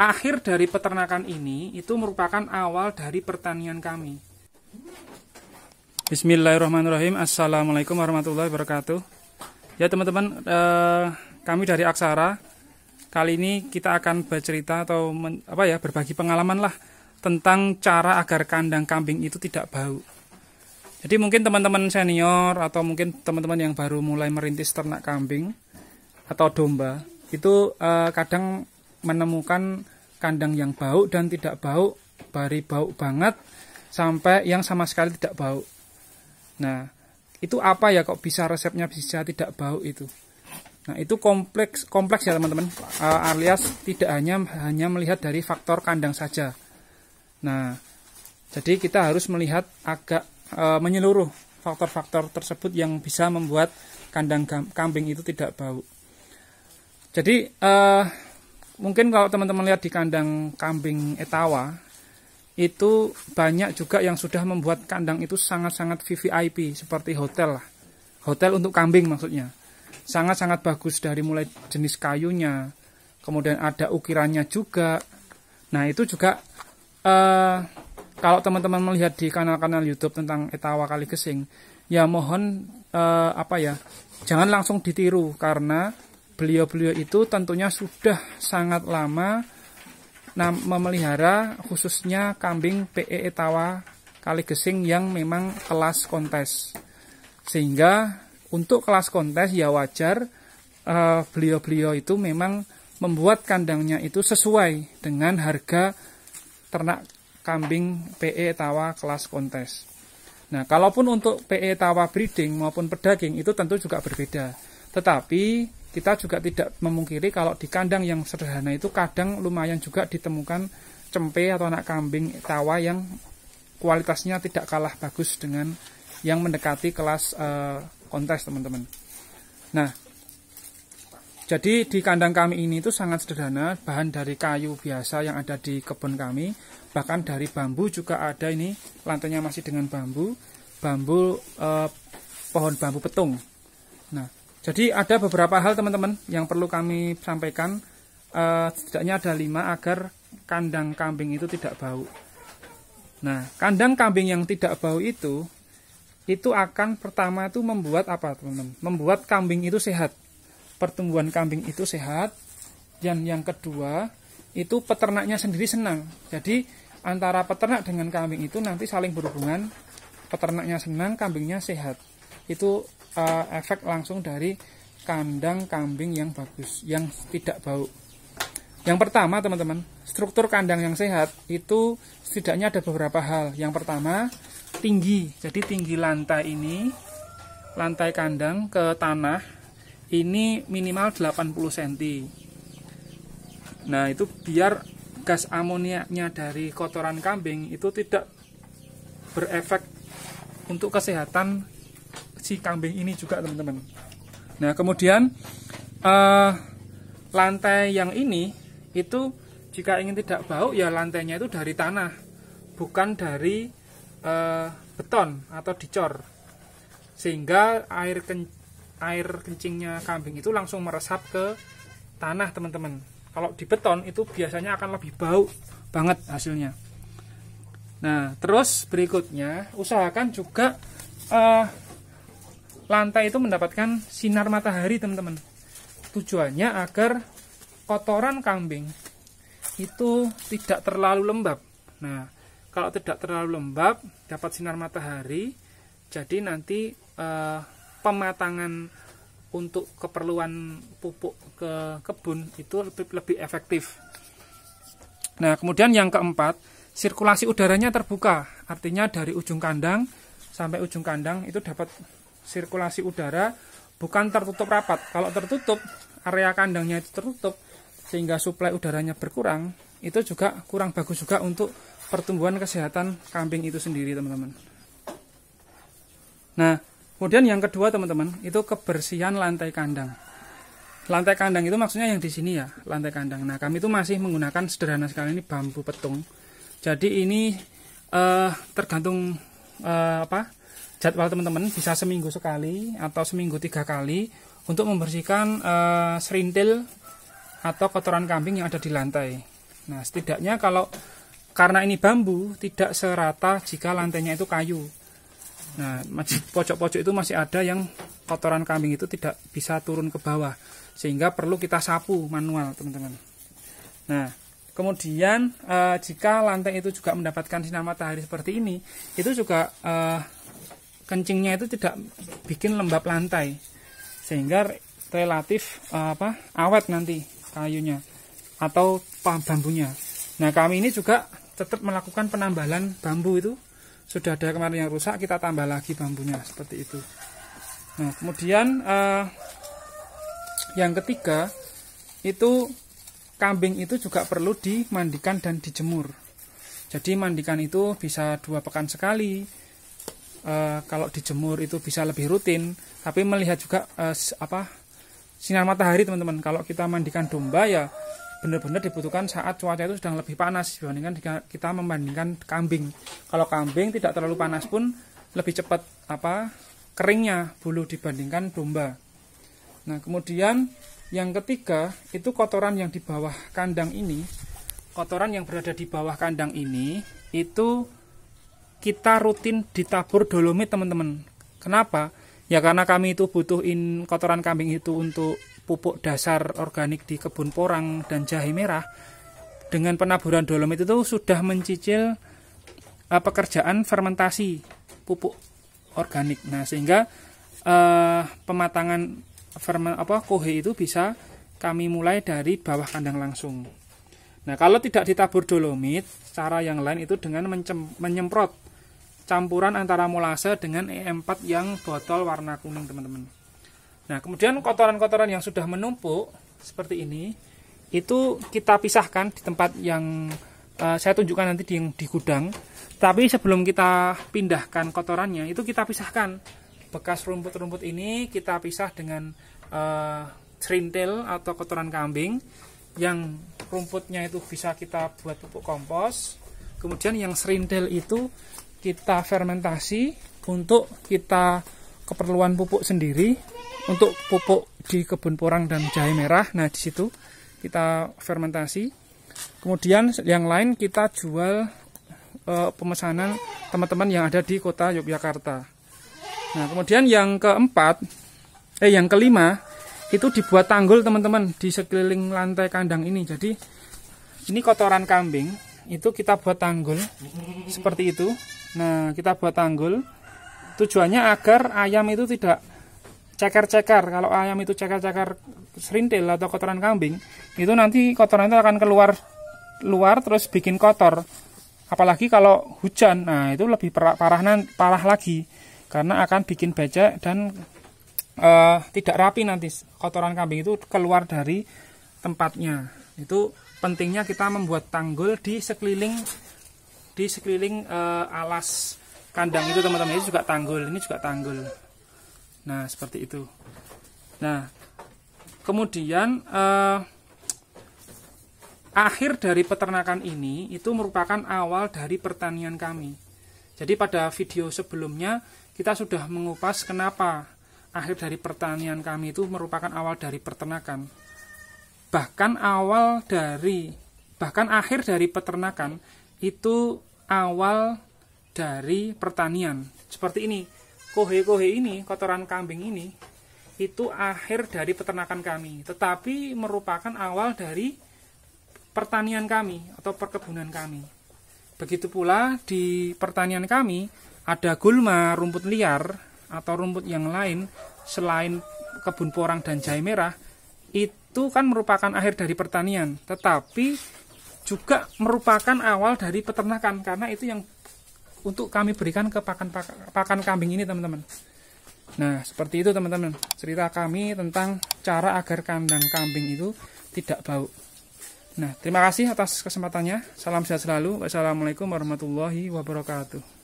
akhir dari peternakan ini itu merupakan awal dari pertanian kami. Bismillahirrahmanirrahim. Assalamualaikum warahmatullahi wabarakatuh. Ya teman-teman, kami dari Aksara. Kali ini kita akan bercerita atau berbagi pengalaman lah tentang cara agar kandang kambing itu tidak bau. Jadi mungkin teman-teman senior atau mungkin teman-teman yang baru mulai merintis ternak kambing atau domba itu kadang menemukan kandang yang bau dan tidak bau, dari bau banget sampai yang sama sekali tidak bau. Nah, itu apa ya kok bisa resepnya bisa tidak bau itu? Nah, itu kompleks ya teman-teman, alias tidak hanya melihat dari faktor kandang saja. Nah, jadi kita harus melihat agak menyeluruh faktor-faktor tersebut yang bisa membuat kandang kambing itu tidak bau. Jadi mungkin kalau teman-teman lihat di kandang kambing Etawa itu banyak juga yang sudah membuat kandang itu sangat-sangat VVIP seperti hotel lah. Hotel untuk kambing maksudnya. Sangat-sangat bagus dari mulai jenis kayunya, kemudian ada ukirannya juga. Nah, itu juga kalau teman-teman melihat di kanal-kanal YouTube tentang Etawa Kaligesing, ya mohon jangan langsung ditiru karena beliau-beliau itu tentunya sudah sangat lama memelihara khususnya kambing PE Etawa Kaligesing yang memang kelas kontes. Sehingga untuk kelas kontes ya wajar beliau-beliau itu memang membuat kandangnya itu sesuai dengan harga ternak kambing PE Etawa kelas kontes. Nah, kalaupun untuk PE Etawa breeding maupun pedaging itu tentu juga berbeda. Tetapi kita juga tidak memungkiri kalau di kandang yang sederhana itu kadang lumayan juga ditemukan cempe atau anak kambing Etawa yang kualitasnya tidak kalah bagus dengan yang mendekati kelas kontes, teman-teman. Nah, jadi di kandang kami ini itu sangat sederhana, bahan dari kayu biasa yang ada di kebun kami, bahkan dari bambu juga ada, ini lantainya masih dengan bambu pohon bambu petung. Nah, jadi ada beberapa hal teman-teman yang perlu kami sampaikan, setidaknya ada 5 agar kandang kambing itu tidak bau. Nah, kandang kambing yang tidak bau itu akan pertama itu membuat apa teman-teman? Membuat kambing itu sehat. Pertumbuhan kambing itu sehat. Dan yang kedua, itu peternaknya sendiri senang. Jadi antara peternak dengan kambing itu nanti saling berhubungan. Peternaknya senang, kambingnya sehat. Itu efek langsung dari kandang kambing yang bagus, yang tidak bau. Yang pertama teman-teman, struktur kandang yang sehat itu setidaknya ada beberapa hal. Yang pertama, tinggi. Jadi tinggi lantai ini, lantai kandang ke tanah ini minimal 80 cm. Nah, itu biar gas amoniaknya dari kotoran kambing itu tidak berefek untuk kesehatan si kambing ini juga, teman-teman. Nah, kemudian lantai yang ini itu jika ingin tidak bau ya lantainya itu dari tanah, bukan dari beton atau dicor, sehingga air kencingnya kambing itu langsung meresap ke tanah, teman-teman. Kalau di beton itu biasanya akan lebih bau banget hasilnya. Nah, terus berikutnya usahakan juga lantai itu mendapatkan sinar matahari, teman-teman. Tujuannya agar kotoran kambing itu tidak terlalu lembab. Nah, kalau tidak terlalu lembab, dapat sinar matahari, jadi nanti pematangan untuk keperluan pupuk ke kebun itu lebih efektif. Nah, kemudian yang keempat, sirkulasi udaranya terbuka. Artinya dari ujung kandang sampai ujung kandang itu dapat sirkulasi udara, bukan tertutup rapat. Kalau tertutup, area kandangnya itu tertutup sehingga suplai udaranya berkurang, itu juga kurang bagus juga untuk pertumbuhan kesehatan kambing itu sendiri, teman-teman. Nah, kemudian yang kedua, teman-teman, itu kebersihan lantai kandang. Lantai kandang itu maksudnya yang di sini ya, lantai kandang. Nah, kami itu masih menggunakan sederhana sekali ini bambu petung. Jadi ini tergantung jadwal teman-teman, bisa seminggu sekali atau seminggu 3 kali untuk membersihkan serintil atau kotoran kambing yang ada di lantai. Nah, setidaknya karena ini bambu tidak serata jika lantainya itu kayu. Nah, pojok-pojok itu masih ada yang kotoran kambing itu tidak bisa turun ke bawah, sehingga perlu kita sapu manual, teman-teman. Nah, kemudian jika lantai itu juga mendapatkan sinar matahari seperti ini, itu juga kencingnya itu tidak bikin lembab lantai, sehingga relatif awet nanti kayunya atau bambunya. Nah, kami ini juga tetap melakukan penambalan bambu itu. Sudah ada kemarin yang rusak, kita tambah lagi bambunya seperti itu. Nah, kemudian yang ketiga itu kambing itu juga perlu dimandikan dan dijemur. Jadi mandikan itu bisa 2 pekan sekali. Kalau dijemur itu bisa lebih rutin. Tapi melihat juga sinar matahari, teman-teman. Kalau kita mandikan domba ya benar-benar dibutuhkan saat cuaca itu sedang lebih panas dibandingkan kita membandingkan kambing. Kalau kambing tidak terlalu panas pun lebih cepat keringnya bulu dibandingkan domba. Nah, kemudian yang ketiga itu kotoran yang di bawah kandang ini, kotoran yang berada di bawah kandang ini itu kita rutin ditabur dolomit, teman-teman. Kenapa? Ya karena kami itu butuhin kotoran kambing itu untuk pupuk dasar organik di kebun porang dan jahe merah. Dengan penaburan dolomit itu sudah mencicil pekerjaan fermentasi pupuk organik. Nah, sehingga pematangan kohe itu bisa kami mulai dari bawah kandang langsung. Nah, kalau tidak ditabur dolomit, cara yang lain itu dengan menyemprot campuran antara molase dengan E4 yang botol warna kuning, teman-teman. Nah, kemudian kotoran-kotoran yang sudah menumpuk seperti ini itu kita pisahkan di tempat yang saya tunjukkan nanti di gudang. Tapi sebelum kita pindahkan kotorannya itu kita pisahkan. Bekas rumput-rumput ini kita pisah dengan serintil atau kotoran kambing. Yang rumputnya itu bisa kita buat pupuk kompos. Kemudian yang serintil itu kita fermentasi untuk kita keperluan pupuk sendiri, untuk pupuk di kebun porang dan jahe merah. Nah, di situ kita fermentasi. Kemudian yang lain kita jual pemesanan teman-teman yang ada di kota Yogyakarta. Nah, kemudian yang kelima itu dibuat tanggul, teman-teman, di sekeliling lantai kandang ini. Jadi ini kotoran kambing itu kita buat tanggul seperti itu. Nah, kita buat tanggul tujuannya agar ayam itu tidak ceker-ceker. Kalau ayam itu ceker-ceker serintil atau kotoran kambing, itu nanti kotoran itu akan keluar terus bikin kotor. Apalagi kalau hujan, nah itu lebih parah lagi, karena akan bikin becek dan tidak rapi nanti kotoran kambing itu keluar dari tempatnya. Itu pentingnya kita membuat tanggul di sekeliling alas kandang itu, teman-teman. Ini juga tanggul. Nah, seperti itu. Nah, kemudian akhir dari peternakan ini itu merupakan awal dari pertanian kami. Jadi pada video sebelumnya kita sudah mengupas kenapa akhir dari pertanian kami itu merupakan awal dari peternakan. Bahkan akhir dari peternakan itu awal dari pertanian. Seperti ini, kohe-kohe ini, kotoran kambing ini, itu akhir dari peternakan kami, tetapi merupakan awal dari pertanian kami atau perkebunan kami. Begitu pula di pertanian kami ada gulma, rumput liar atau rumput yang lain selain kebun porang dan jahe merah, itu kan merupakan akhir dari pertanian, tetapi juga merupakan awal dari peternakan, karena itu yang untuk kami berikan ke pakan kambing ini, teman-teman. Nah, seperti itu, teman-teman, cerita kami tentang cara agar kandang kambing itu tidak bau. Nah, terima kasih atas kesempatannya. Salam sehat selalu. Wassalamualaikum warahmatullahi wabarakatuh.